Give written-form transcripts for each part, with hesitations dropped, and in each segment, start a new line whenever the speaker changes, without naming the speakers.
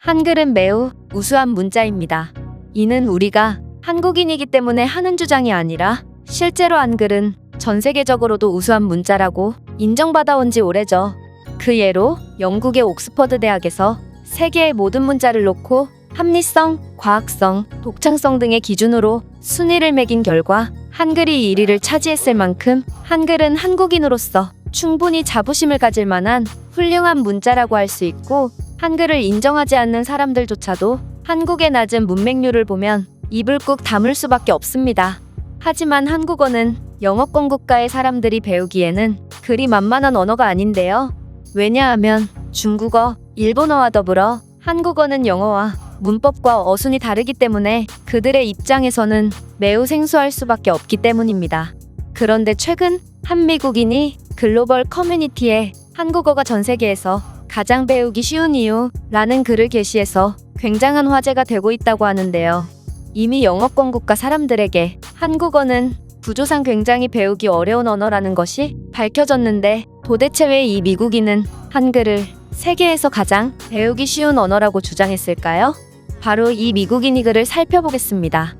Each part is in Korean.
한글은 매우 우수한 문자입니다. 이는 우리가 한국인이기 때문에 하는 주장이 아니라 실제로 한글은 전 세계적으로도 우수한 문자라고 인정받아온 지 오래죠. 그 예로 영국의 옥스퍼드 대학에서 세계의 모든 문자를 놓고 합리성, 과학성, 독창성 등의 기준으로 순위를 매긴 결과 한글이 1위를 차지했을 만큼 한글은 한국인으로서 충분히 자부심을 가질 만한 훌륭한 문자라고 할 수 있고, 한글을 인정하지 않는 사람들조차도 한국의 낮은 문맹률을 보면 입을 꾹 다물 수밖에 없습니다. 하지만 한국어는 영어권 국가의 사람들이 배우기에는 그리 만만한 언어가 아닌데요. 왜냐하면 중국어, 일본어와 더불어 한국어는 영어와 문법과 어순이 다르기 때문에 그들의 입장에서는 매우 생소할 수밖에 없기 때문입니다. 그런데 최근 한 미국인이 글로벌 커뮤니티에 한국어가 전 세계에서 가장 배우기 쉬운 이유라는 글을 게시해서 굉장한 화제가 되고 있다고 하는데요. 이미 영어권 국가 사람들에게 한국어는 구조상 굉장히 배우기 어려운 언어라는 것이 밝혀졌는데, 도대체 왜 이 미국인은 한글을 세계에서 가장 배우기 쉬운 언어라고 주장했을까요? 바로 이 미국인이 글을 살펴보겠습니다.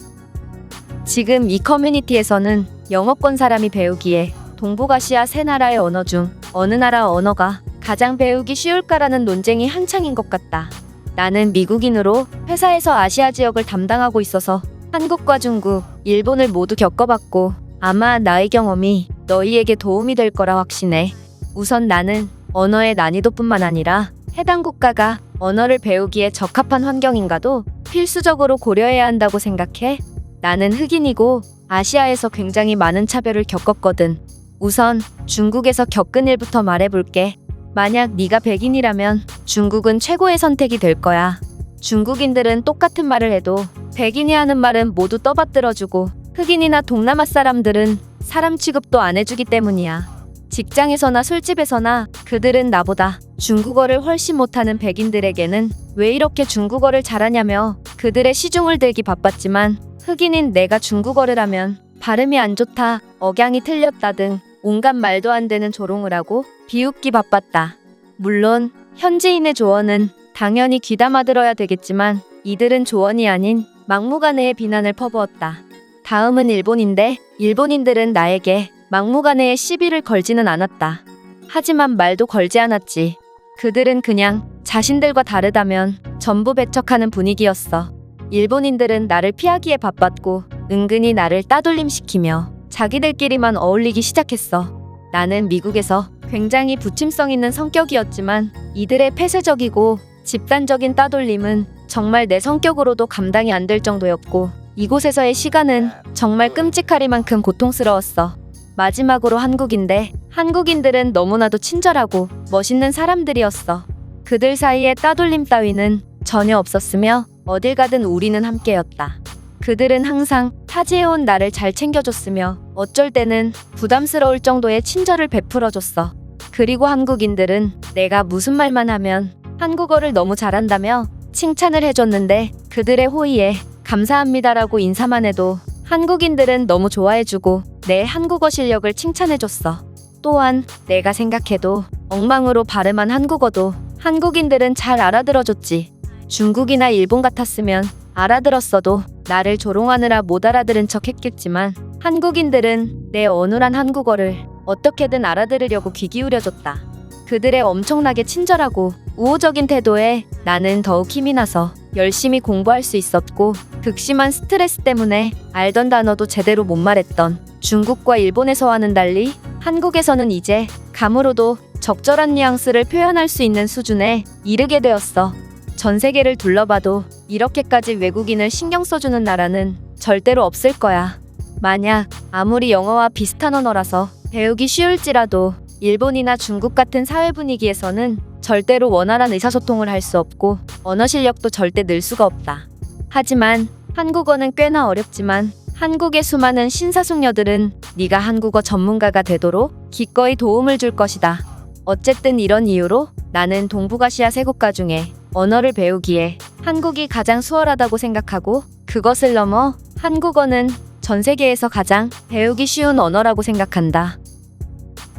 지금 이 커뮤니티에서는 영어권 사람이 배우기에 동북아시아 세 나라의 언어 중 어느 나라 언어가 가장 배우기 쉬울까라는 논쟁이 한창인 것 같다. 나는 미국인으로 회사에서 아시아 지역을 담당하고 있어서 한국과 중국, 일본을 모두 겪어봤고 아마 나의 경험이 너희에게 도움이 될 거라 확신해. 우선 나는 언어의 난이도뿐만 아니라 해당 국가가 언어를 배우기에 적합한 환경인가도 필수적으로 고려해야 한다고 생각해. 나는 흑인이고 아시아에서 굉장히 많은 차별을 겪었거든. 우선 중국에서 겪은 일부터 말해볼게. 만약 네가 백인이라면 중국은 최고의 선택이 될 거야. 중국인들은 똑같은 말을 해도 백인이 하는 말은 모두 떠받들어주고, 흑인이나 동남아 사람들은 사람 취급도 안 해주기 때문이야. 직장에서나 술집에서나 그들은 나보다 중국어를 훨씬 못하는 백인들에게는 왜 이렇게 중국어를 잘하냐며 그들의 시중을 들기 바빴지만, 흑인인 내가 중국어를 하면 발음이 안 좋다, 억양이 틀렸다 등 온갖 말도 안 되는 조롱을 하고 비웃기 바빴다. 물론 현지인의 조언은 당연히 귀담아 들어야 되겠지만 이들은 조언이 아닌 막무가내의 비난을 퍼부었다. 다음은 일본인데, 일본인들은 나에게 막무가내의 시비를 걸지는 않았다. 하지만 말도 걸지 않았지. 그들은 그냥 자신들과 다르다면 전부 배척하는 분위기였어. 일본인들은 나를 피하기에 바빴고 은근히 나를 따돌림시키며 자기들끼리만 어울리기 시작했어. 나는 미국에서 굉장히 부침성 있는 성격이었지만 이들의 폐쇄적이고 집단적인 따돌림은 정말 내 성격으로도 감당이 안 될 정도였고, 이곳에서의 시간은 정말 끔찍하리만큼 고통스러웠어. 마지막으로 한국인데, 한국인들은 너무나도 친절하고 멋있는 사람들이었어. 그들 사이에 따돌림 따위는 전혀 없었으며 어딜 가든 우리는 함께였다. 그들은 항상 타지해온 나를 잘 챙겨줬으며 어쩔 때는 부담스러울 정도의 친절을 베풀어줬어. 그리고 한국인들은 내가 무슨 말만 하면 한국어를 너무 잘한다며 칭찬을 해줬는데, 그들의 호의에 감사합니다라고 인사만 해도 한국인들은 너무 좋아해주고 내 한국어 실력을 칭찬해줬어. 또한 내가 생각해도 엉망으로 발음한 한국어도 한국인들은 잘 알아들어줬지. 중국이나 일본 같았으면 알아들었어도 나를 조롱하느라 못 알아들은 척 했겠지만, 한국인들은 내 어눌한 한국어를 어떻게든 알아들으려고 귀 기울여줬다. 그들의 엄청나게 친절하고 우호적인 태도에 나는 더욱 힘이 나서 열심히 공부할 수 있었고, 극심한 스트레스 때문에 알던 단어도 제대로 못 말했던 중국과 일본에서와는 달리 한국에서는 이제 감으로도 적절한 뉘앙스를 표현할 수 있는 수준에 이르게 되었어. 전 세계를 둘러봐도 이렇게까지 외국인을 신경 써주는 나라는 절대로 없을 거야. 만약 아무리 영어와 비슷한 언어라서 배우기 쉬울지라도 일본이나 중국 같은 사회 분위기에서는 절대로 원활한 의사소통을 할 수 없고 언어 실력도 절대 늘 수가 없다. 하지만 한국어는 꽤나 어렵지만 한국의 수많은 신사숙녀들은 네가 한국어 전문가가 되도록 기꺼이 도움을 줄 것이다. 어쨌든 이런 이유로 나는 동북아시아 세 국가 중에 언어를 배우기에 한국이 가장 수월하다고 생각하고, 그것을 넘어 한국어는 전 세계에서 가장 배우기 쉬운 언어라고 생각한다.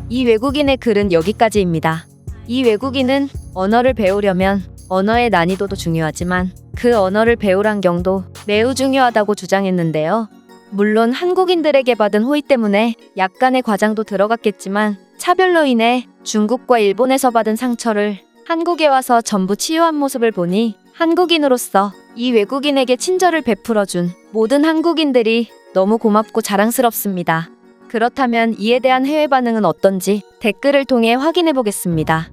이 외국인의 글은 여기까지입니다. 이 외국인은 언어를 배우려면 언어의 난이도도 중요하지만 그 언어를 배울 환경도 매우 중요하다고 주장했는데요. 물론 한국인들에게 받은 호의 때문에 약간의 과장도 들어갔겠지만 차별로 인해 중국과 일본에서 받은 상처를 한국에 와서 전부 치유한 모습을 보니 한국인으로서 이 외국인에게 친절을 베풀어준 모든 한국인들이 너무 고맙고 자랑스럽습니다. 그렇다면 이에 대한 해외 반응은 어떤지 댓글을 통해 확인해 보겠습니다.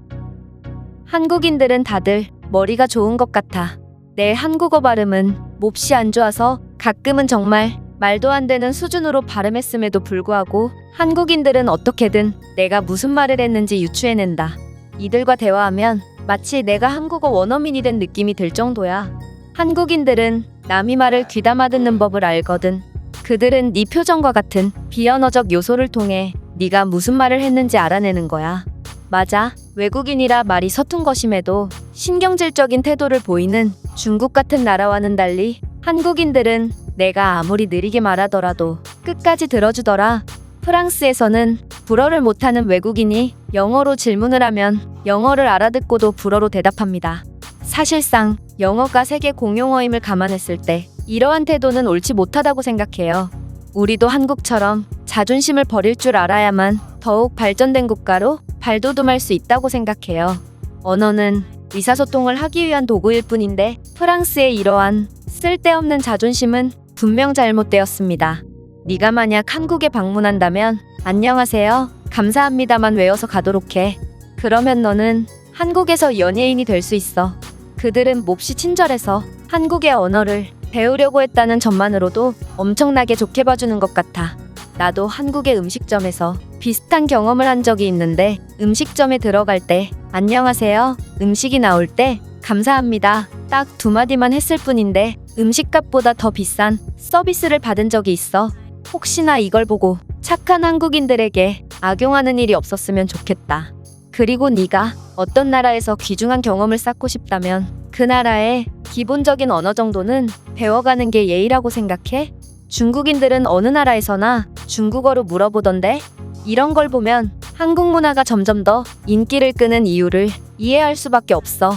한국인들은 다들 머리가 좋은 것 같아. 내 한국어 발음은 몹시 안 좋아서 가끔은 정말 말도 안 되는 수준으로 발음했음에도 불구하고 한국인들은 어떻게든 내가 무슨 말을 했는지 유추해낸다. 이들과 대화하면 마치 내가 한국어 원어민이 된 느낌이 들 정도야. 한국인들은 남이 말을 귀담아 듣는 법을 알거든. 그들은 네 표정과 같은 비언어적 요소를 통해 네가 무슨 말을 했는지 알아내는 거야. 맞아. 외국인이라 말이 서툰 것임에도 신경질적인 태도를 보이는 중국 같은 나라와는 달리 한국인들은 내가 아무리 느리게 말하더라도 끝까지 들어주더라. 프랑스에서는 불어를 못하는 외국인이 영어로 질문을 하면 영어를 알아듣고도 불어로 대답합니다. 사실상 영어가 세계 공용어임을 감안했을 때 이러한 태도는 옳지 못하다고 생각해요. 우리도 한국처럼 자존심을 버릴 줄 알아야만 더욱 발전된 국가로 발돋움할 수 있다고 생각해요. 언어는 의사소통을 하기 위한 도구일 뿐인데 프랑스의 이러한 쓸데없는 자존심은 분명 잘못되었습니다. 네가 만약 한국에 방문한다면 안녕하세요, 감사합니다만 외워서 가도록 해. 그러면 너는 한국에서 연예인이 될 수 있어. 그들은 몹시 친절해서 한국의 언어를 배우려고 했다는 점만으로도 엄청나게 좋게 봐주는 것 같아. 나도 한국의 음식점에서 비슷한 경험을 한 적이 있는데 음식점에 들어갈 때 안녕하세요, 음식이 나올 때 감사합니다 딱 두 마디만 했을 뿐인데 음식값보다 더 비싼 서비스를 받은 적이 있어. 혹시나 이걸 보고 착한 한국인들에게 악용하는 일이 없었으면 좋겠다. 그리고 네가 어떤 나라에서 귀중한 경험을 쌓고 싶다면 그 나라의 기본적인 언어 정도는 배워가는 게 예의라고 생각해? 중국인들은 어느 나라에서나 중국어로 물어보던데 이런 걸 보면 한국 문화가 점점 더 인기를 끄는 이유를 이해할 수밖에 없어.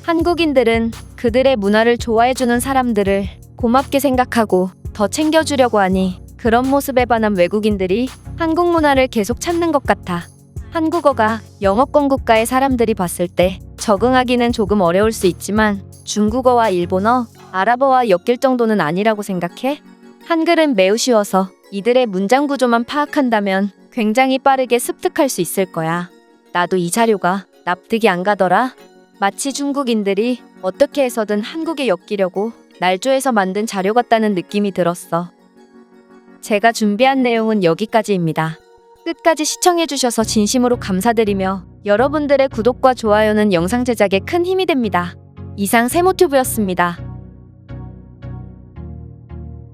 한국인들은 그들의 문화를 좋아해주는 사람들을 고맙게 생각하고 더 챙겨주려고 하니 그런 모습에 반한 외국인들이 한국 문화를 계속 찾는 것 같아. 한국어가 영어권 국가의 사람들이 봤을 때 적응하기는 조금 어려울 수 있지만 중국어와 일본어, 아랍어와 엮일 정도는 아니라고 생각해? 한글은 매우 쉬워서 이들의 문장 구조만 파악한다면 굉장히 빠르게 습득할 수 있을 거야. 나도 이 자료가 납득이 안 가더라. 마치 중국인들이 어떻게 해서든 한국에 엮이려고 날조해서 만든 자료 같다는 느낌이 들었어. 제가 준비한 내용은 여기까지입니다. 끝까지 시청해주셔서 진심으로 감사드리며 여러분들의 구독과 좋아요는 영상 제작에 큰 힘이 됩니다. 이상 세모튜브였습니다.